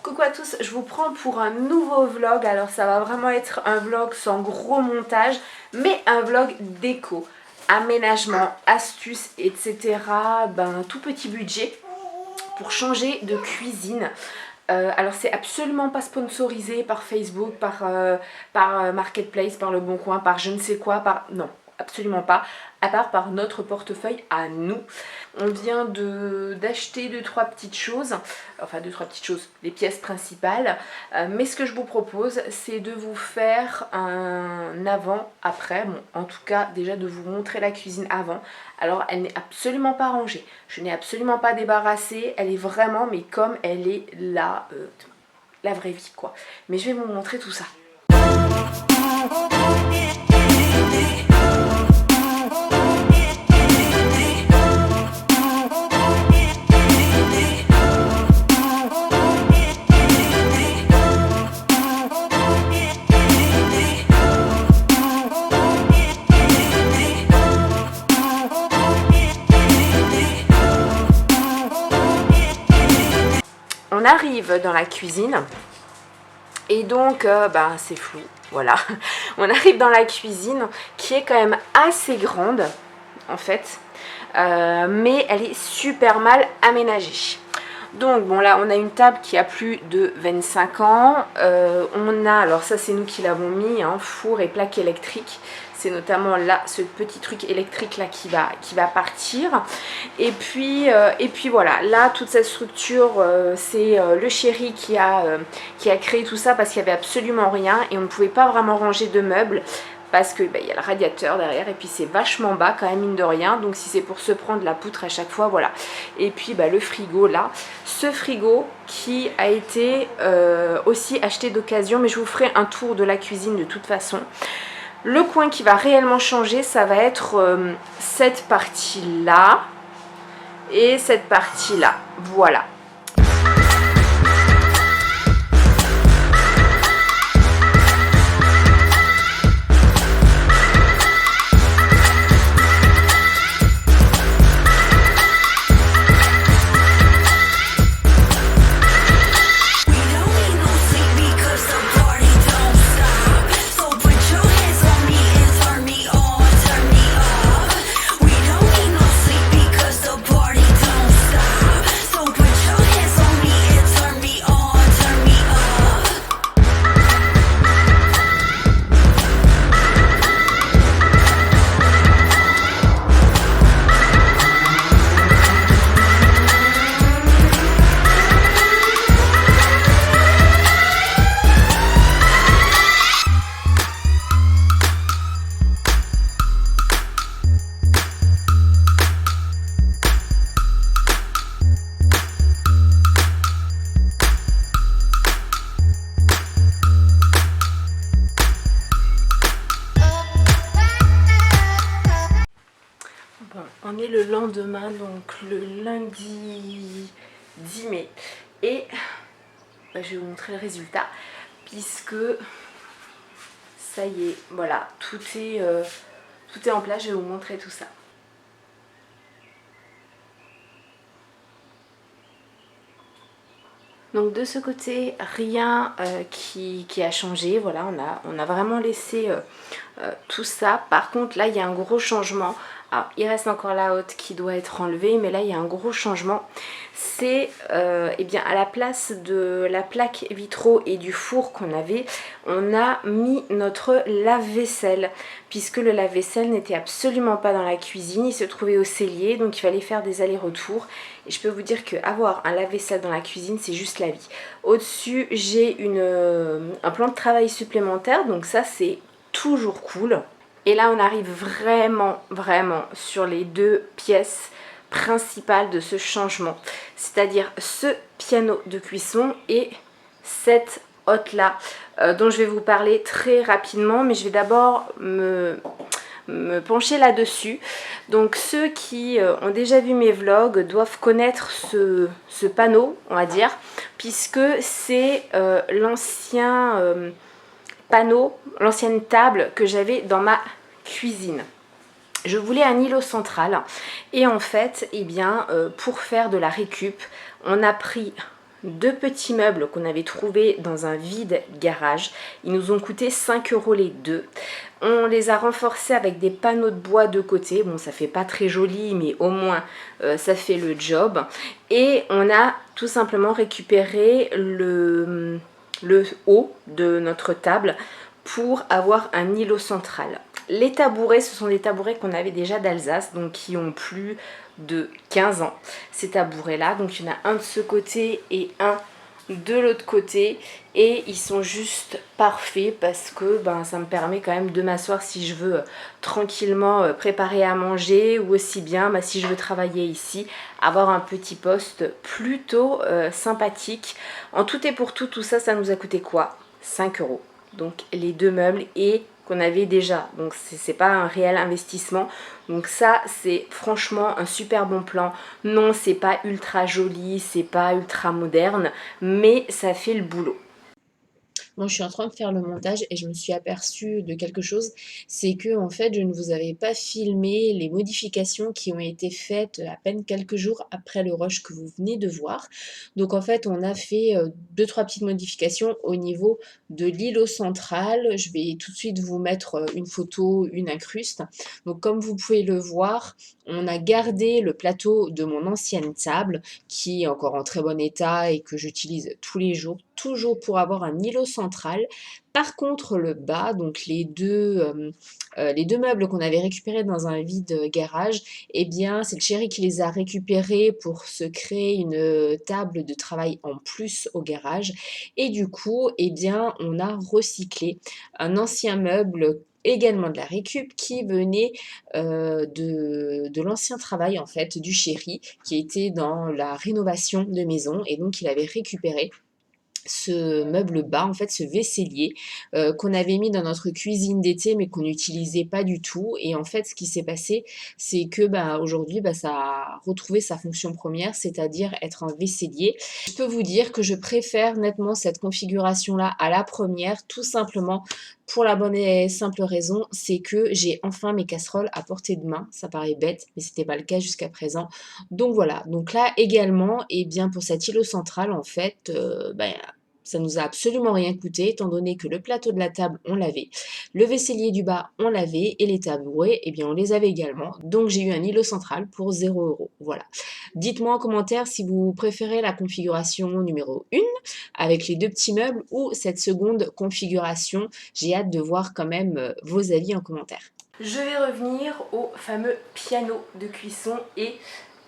Coucou à tous, je vous prends pour un nouveau vlog. Alors ça va vraiment être un vlog sans gros montage, mais un vlog déco, aménagement, astuces, etc. Tout petit budget pour changer de cuisine. Alors c'est absolument pas sponsorisé par Facebook, par Marketplace, par Le Bon Coin, par je ne sais quoi, non, absolument pas, à part par notre portefeuille à nous. On vient d'acheter 2-3 petites choses, enfin 2-3 petites choses, les pièces principales, mais ce que je vous propose, c'est de vous faire un avant-après, bon, en tout cas déjà de vous montrer la cuisine avant. Alors elle n'est absolument pas rangée, je n'ai absolument pas débarrassé, elle est vraiment, mais comme elle est là, la vraie vie quoi. Mais je vais vous montrer tout ça. On arrive dans la cuisine et donc c'est flou, voilà. On arrive dans la cuisine qui est quand même assez grande en fait, mais elle est super mal aménagée. Donc bon, là on a une table qui a plus de 25 ans, on a, alors ça c'est nous qui l'avons mis, four et plaque électrique. C'est notamment là ce petit truc électrique là qui va partir. Et puis voilà, là toute cette structure, c'est le chéri qui a créé tout ça parce qu'il n'y avait absolument rien et on ne pouvait pas vraiment ranger de meubles. Parce que y a le radiateur derrière et puis c'est vachement bas quand même mine de rien. Donc si c'est pour se prendre la poutre à chaque fois, voilà. Et puis le frigo là. Ce frigo qui a été aussi acheté d'occasion. Mais je vous ferai un tour de la cuisine de toute façon. Le coin qui va réellement changer, ça va être cette partie là. Et cette partie là. Voilà. On est le lendemain, donc le lundi 10 mai. Et je vais vous montrer le résultat. Puisque ça y est, voilà, tout est en place. Je vais vous montrer tout ça. Donc de ce côté, rien qui a changé. Voilà, on a vraiment laissé tout ça. Par contre, là, il y a un gros changement. Alors, il reste encore la haute qui doit être enlevée, mais là, il y a un gros changement. C'est à la place de la plaque vitraux et du four qu'on avait, on a mis notre lave-vaisselle. Puisque le lave-vaisselle n'était absolument pas dans la cuisine, il se trouvait au cellier, donc il fallait faire des allers-retours. Et je peux vous dire qu'avoir un lave-vaisselle dans la cuisine, c'est juste la vie. Au-dessus, j'ai un plan de travail supplémentaire, donc ça, c'est toujours cool. Et là, on arrive vraiment sur les deux pièces principales de ce changement. C'est-à-dire ce piano de cuisson et cette hotte là, dont je vais vous parler très rapidement. Mais je vais d'abord me pencher là-dessus. Donc ceux qui ont déjà vu mes vlogs doivent connaître ce panneau, on va dire, puisque c'est l'ancien panneau, l'ancienne table que j'avais dans ma cuisine. Je voulais un îlot central et en fait, pour faire de la récup, on a pris deux petits meubles qu'on avait trouvés dans un vide garage. Ils nous ont coûté 5 € les deux. On les a renforcés avec des panneaux de bois de côté. Bon, ça fait pas très joli, mais au moins ça fait le job. Et on a tout simplement récupéré le haut de notre table pour avoir un îlot central. Les tabourets, ce sont des tabourets qu'on avait déjà d'Alsace, donc qui ont plus de 15 ans, ces tabourets là. Donc il y en a un de ce côté et un de l'autre côté, et ils sont juste parfaits parce que ça me permet quand même de m'asseoir si je veux tranquillement préparer à manger, ou aussi bien si je veux travailler ici, avoir un petit poste plutôt sympathique. En tout et pour tout, tout ça, ça nous a coûté quoi? 5 €. Donc les deux meubles, et qu'on avait déjà, donc c'est pas un réel investissement. Donc ça, c'est franchement un super bon plan. Non, c'est pas ultra joli, c'est pas ultra moderne, mais ça fait le boulot. Moi, je suis en train de faire le montage et je me suis aperçue de quelque chose, c'est que en fait, je ne vous avais pas filmé les modifications qui ont été faites à peine quelques jours après le rush que vous venez de voir. Donc en fait, on a fait deux, trois petites modifications au niveau de l'îlot central. Je vais tout de suite vous mettre une photo, une incruste. Donc comme vous pouvez le voir, on a gardé le plateau de mon ancienne table qui est encore en très bon état et que j'utilise tous les jours, toujours pour avoir un îlot central. Par contre, le bas, donc les deux meubles qu'on avait récupérés dans un vide garage, eh bien, c'est le chéri qui les a récupérés pour se créer une table de travail en plus au garage. Et du coup, eh bien, on a recyclé un ancien meuble également de la récup qui venait de l'ancien travail en fait du chéri qui était dans la rénovation de maison, et donc il avait récupéré ce meuble bas, en fait, ce vaisselier qu'on avait mis dans notre cuisine d'été mais qu'on n'utilisait pas du tout. Et en fait, ce qui s'est passé, c'est que aujourd'hui, ça a retrouvé sa fonction première, c'est-à-dire être un vaisselier. Je peux vous dire que je préfère nettement cette configuration-là à la première, tout simplement pour la bonne et simple raison, c'est que j'ai enfin mes casseroles à portée de main. Ça paraît bête, mais c'était pas le cas jusqu'à présent. Donc voilà, donc là également, et bien pour cet îlot central, en fait, ça nous a absolument rien coûté, étant donné que le plateau de la table, on l'avait, le vaisselier du bas, on l'avait, et les tabourets, eh bien on les avait également. Donc j'ai eu un îlot central pour 0 €. Voilà. Dites-moi en commentaire si vous préférez la configuration numéro 1, avec les deux petits meubles, ou cette seconde configuration. J'ai hâte de voir quand même vos avis en commentaire. Je vais revenir au fameux piano de cuisson et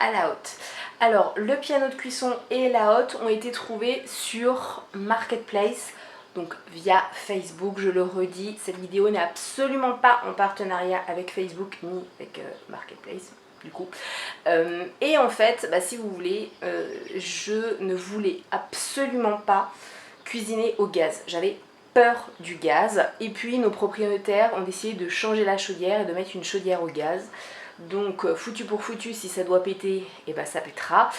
à la hotte. Alors, le piano de cuisson et la hotte ont été trouvés sur Marketplace, donc via Facebook. Je le redis, cette vidéo n'est absolument pas en partenariat avec Facebook ni avec Marketplace du coup. Et en fait, si vous voulez, je ne voulais absolument pas cuisiner au gaz. J'avais peur du gaz, et puis nos propriétaires ont décidé de changer la chaudière et de mettre une chaudière au gaz. Donc foutu pour foutu, si ça doit péter, et ça pétera.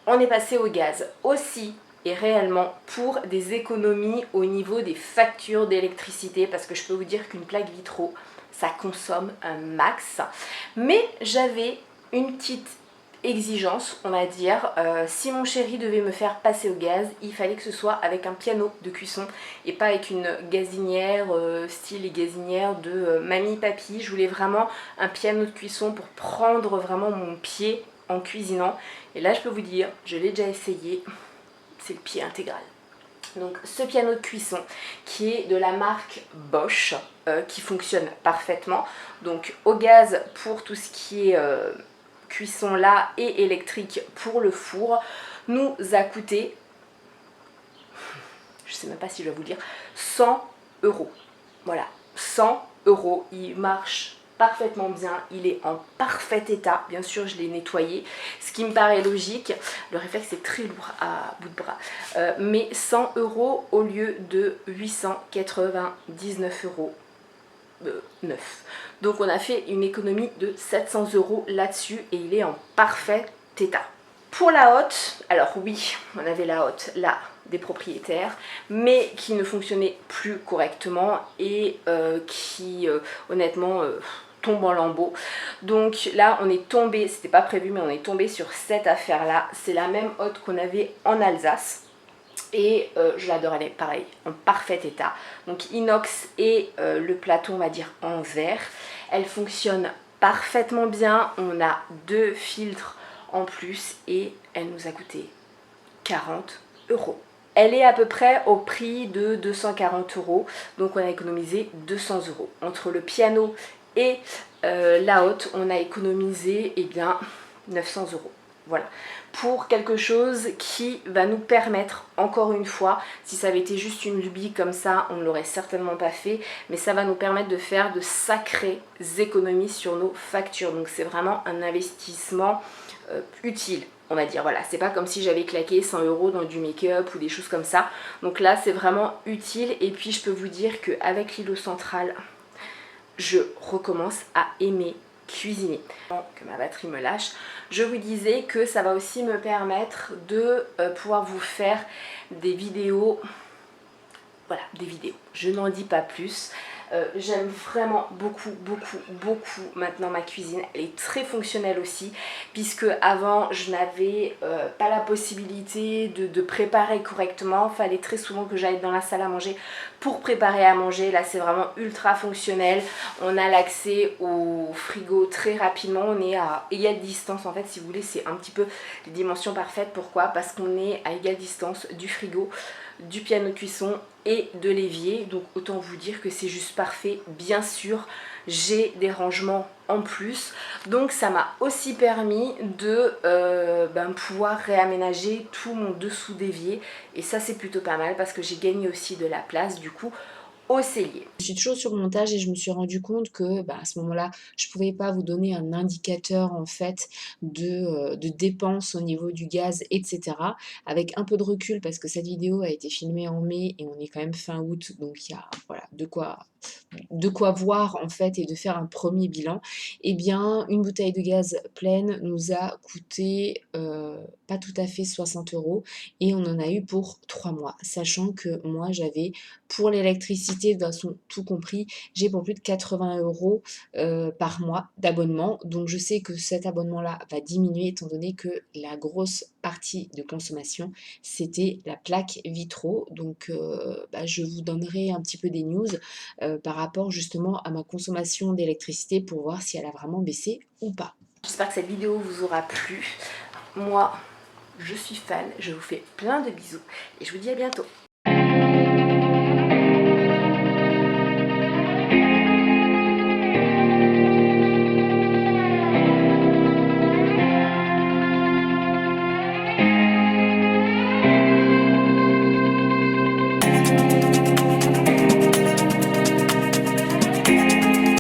On est passé au gaz aussi, et réellement pour des économies au niveau des factures d'électricité, parce que je peux vous dire qu'une plaque vitro, ça consomme un max. Mais j'avais une petite exigence, on va dire. Si mon chéri devait me faire passer au gaz, il fallait que ce soit avec un piano de cuisson et pas avec une gazinière style les gazinières de mamie papy. Je voulais vraiment un piano de cuisson pour prendre vraiment mon pied en cuisinant. Et là je peux vous dire, je l'ai déjà essayé, c'est le pied intégral. Donc ce piano de cuisson qui est de la marque Bosch, qui fonctionne parfaitement. Donc au gaz pour tout ce qui est cuisson là, et électrique pour le four, nous a coûté, je sais même pas si je vais vous dire, 100 €. Voilà, 100 €. Il marche parfaitement bien, il est en parfait état. Bien sûr, je l'ai nettoyé, ce qui me paraît logique. Le réflexe est très lourd à bout de bras, mais 100 € au lieu de 899 € neuf. Donc on a fait une économie de 700 € là-dessus, et il est en parfait état. Pour la hotte, alors oui, on avait la hotte là des propriétaires, mais qui ne fonctionnait plus correctement et qui honnêtement tombe en lambeaux. Donc là on est tombé, c'était pas prévu, mais on est tombé sur cette affaire là. C'est la même hotte qu'on avait en Alsace. Et je l'adore, elle est pareil, en parfait état. Donc inox et le plateau, on va dire en verre. Elle fonctionne parfaitement bien. On a 2 filtres en plus et elle nous a coûté 40 euros. Elle est à peu près au prix de 240 euros. Donc on a économisé 200 euros. Entre le piano et la haute, on a économisé bien 900 euros. Voilà, pour quelque chose qui va nous permettre, encore une fois, si ça avait été juste une lubie comme ça, on ne l'aurait certainement pas fait, mais ça va nous permettre de faire de sacrées économies sur nos factures. Donc c'est vraiment un investissement utile, on va dire. Voilà, c'est pas comme si j'avais claqué 100 euros dans du make-up ou des choses comme ça. Donc là, c'est vraiment utile. Et puis je peux vous dire qu'avec l'îlot central, je recommence à aimer cuisiner. Avant que ma batterie me lâche, je vous disais que ça va aussi me permettre de pouvoir vous faire des vidéos. Voilà, des vidéos. Je n'en dis pas plus. J'aime vraiment beaucoup maintenant ma cuisine. Elle est très fonctionnelle aussi, puisque avant je n'avais pas la possibilité de préparer correctement. Il fallait très souvent que j'aille dans la salle à manger pour préparer à manger. Là c'est vraiment ultra fonctionnel. On a l'accès au frigo très rapidement. On est à égale distance, en fait, si vous voulez, c'est un petit peu les dimensions parfaites. Pourquoi? Parce qu'on est à égale distance du frigo, du piano de cuisson et de l'évier. Donc autant vous dire que c'est juste parfait. Bien sûr, j'ai des rangements en plus, donc ça m'a aussi permis de pouvoir réaménager tout mon dessous d'évier, et ça c'est plutôt pas mal parce que j'ai gagné aussi de la place du coup au cellier. Je suis toujours sur le montage et je me suis rendu compte que à ce moment-là, je pouvais pas vous donner un indicateur en fait de dépenses au niveau du gaz, et cetera. Avec un peu de recul, parce que cette vidéo a été filmée en mai et on est quand même fin août, donc il y a voilà, de quoi voir en fait et de faire un premier bilan. Eh bien, une bouteille de gaz pleine nous a coûté pas tout à fait 60 euros et on en a eu pour 3 mois, sachant que moi j'avais pour l'électricité, de toute façon, tout compris, j'ai pour plus de 80 euros par mois d'abonnement. Donc je sais que cet abonnement-là va diminuer étant donné que la grosse partie de consommation, c'était la plaque vitro. Donc je vous donnerai un petit peu des news par rapport justement à ma consommation d'électricité pour voir si elle a vraiment baissé ou pas. J'espère que cette vidéo vous aura plu. Moi, je suis fan. Je vous fais plein de bisous et je vous dis à bientôt.